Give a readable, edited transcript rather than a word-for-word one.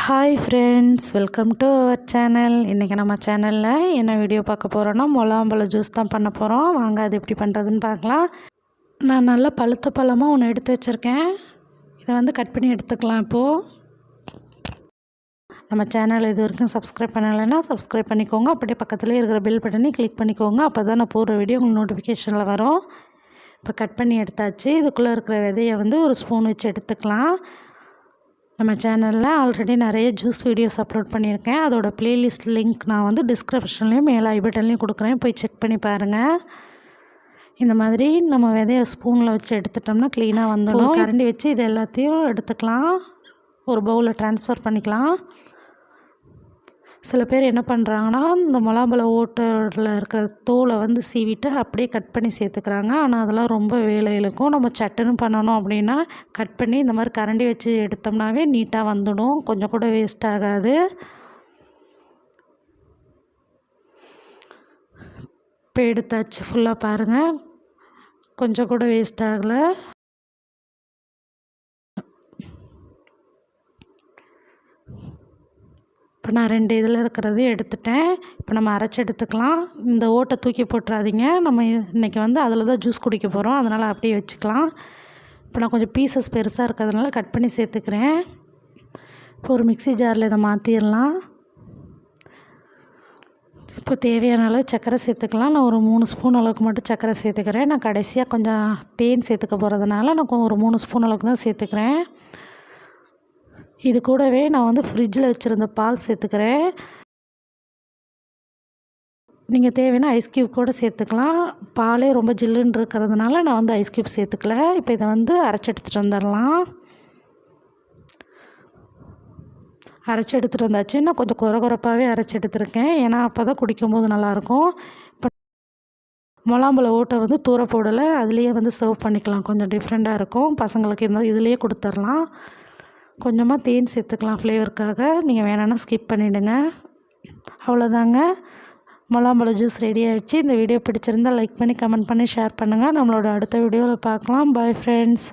Hi friends, welcome to our channel. இன்றைக்கி நம்ம சேனலில் என்ன வீடியோ பார்க்க போகிறோன்னா முலாம்பழம் ஜூஸ் தான் பண்ண போகிறோம். வாங்க அது எப்படி பண்ணுறதுன்னு பார்க்கலாம். நான் நல்லா பழுத்த பழமாக ஒன்று எடுத்து வச்சுருக்கேன். இதை வந்து கட் பண்ணி எடுத்துக்கலாம். இப்போது நம்ம சேனல் இது வரைக்கும் சப்ஸ்கிரைப் பண்ணலைன்னா சப்ஸ்கிரைப் பண்ணிக்கோங்க. அப்படியே பக்கத்துலேயே இருக்கிற பெல் பட்டனை கிளிக் பண்ணிக்கோங்க. அப்போ தான் நான் போடுற வீடியோ உங்களுக்கு நோட்டிஃபிகேஷனில் வரும். இப்போ கட் பண்ணி எடுத்தாச்சு. இதுக்குள்ளே இருக்கிற விதையை வந்து ஒரு ஸ்பூன் வச்சு எடுத்துக்கலாம். நம்ம சேனலில் ஆல்ரெடி நிறைய ஜூஸ் வீடியோஸ் அப்லோட் பண்ணியிருக்கேன். அதோடய ப்ளேலிஸ்ட் லிங்க் நான் வந்து டிஸ்கிரிப்ஷன்லேயும் மேலே ஐ பட்டன்லேயும் கொடுக்குறேன். போய் செக் பண்ணி பாருங்கள். இந்த மாதிரி நம்ம விதையை ஸ்பூனில் வச்சு எடுத்துட்டோம்னா க்ளீனாக வந்துடும். கரண்டி வச்சு இது எல்லாத்தையும் எடுத்துக்கலாம். ஒரு பவுலில் ட்ரான்ஸ்ஃபர் பண்ணிக்கலாம். சில பேர் என்ன பண்ணுறாங்கன்னா, இந்த முலாம்பழம் ஓட்டில் இருக்கிற தோலை வந்து சீவிட்டு அப்படியே கட் பண்ணி சேர்த்துக்கிறாங்க. ஆனால் அதெல்லாம் ரொம்ப வேலை இழுக்கும். நம்ம சட்டுன்னு பண்ணணும் அப்படின்னா கட் பண்ணி இந்த மாதிரி கரண்டி வச்சு எடுத்தோம்னாவே நீட்டாக வந்துடும். கொஞ்சம் கூட வேஸ்ட் ஆகாது. இப்போ எடுத்தாச்சு. ஃபுல்லாக பாருங்கள், கொஞ்சம் கூட வேஸ்ட் ஆகலை. இப்போ நான் 2 இதில் இருக்கிறதையும் எடுத்துட்டேன். இப்போ நம்ம அரைச்சி எடுத்துக்கலாம். இந்த ஓட்டை தூக்கி போட்டுறாதீங்க. நம்ம இன்றைக்கி வந்து அதில் தான் ஜூஸ் குடிக்க போகிறோம். அதனால் அப்படியே வச்சுக்கலாம். இப்போ நான் கொஞ்சம் பீசஸ் பெருசாக இருக்கிறதுனால கட் பண்ணி சேர்த்துக்கிறேன். இப்போ ஒரு மிக்ஸி ஜாரில் இதை மாற்றிடலாம். இப்போ தேவையான அளவு சர்க்கரை சேர்த்துக்கலாம். நான் ஒரு 3 ஸ்பூன் அளவுக்கு மட்டும் சர்க்கரை சேர்த்துக்கிறேன். நான் கடைசியாக கொஞ்சம் தேன் சேர்த்துக்க போகிறதுனால நான் ஒரு 3 ஸ்பூன் அளவுக்கு தான் சேர்த்துக்கிறேன். இது கூடவே நான் வந்து ஃப்ரிட்ஜில் வச்சுருந்த பால் சேர்த்துக்கிறேன். நீங்கள் தேவைன்னா ஐஸ் க்யூப் கூட சேர்த்துக்கலாம். பாலே ரொம்ப ஜில்லுன்னு இருக்கிறதுனால நான் வந்து ஐஸ் க்யூப் சேர்த்துக்கல. இப்போ இதை வந்து அரைச்சி எடுத்துகிட்டு வந்துடலாம். அரைச்சி எடுத்துகிட்டு வந்தாச்சு. நான் கொஞ்சம் குறப்பாகவே அரைச்சி எடுத்துருக்கேன். ஏன்னா அப்போ தான் குடிக்கும்போது நல்லாயிருக்கும். இப்போ முலாம்பழம் ஓட்டை வந்து தூர போடலை, அதுலேயே வந்து சர்வ் பண்ணிக்கலாம். கொஞ்சம் டிஃப்ரெண்ட்டாக இருக்கும். பசங்களுக்கு இந்த இதுலேயே கொடுத்துர்லாம். கொஞ்சமாக தேன் சேர்த்துக்கலாம் ஃப்ளேவருக்காக. நீங்கள் வேணான்னா ஸ்கிப் பண்ணிவிடுங்க. அவ்வளோதாங்க, முலாம்பழம் ஜூஸ் ரெடி ஆகிடுச்சு. இந்த வீடியோ பிடிச்சிருந்தால் லைக் பண்ணி கமெண்ட் பண்ணி ஷேர் பண்ணுங்கள். நம்மளோட அடுத்த வீடியோவில் பார்க்கலாம். Bye friends.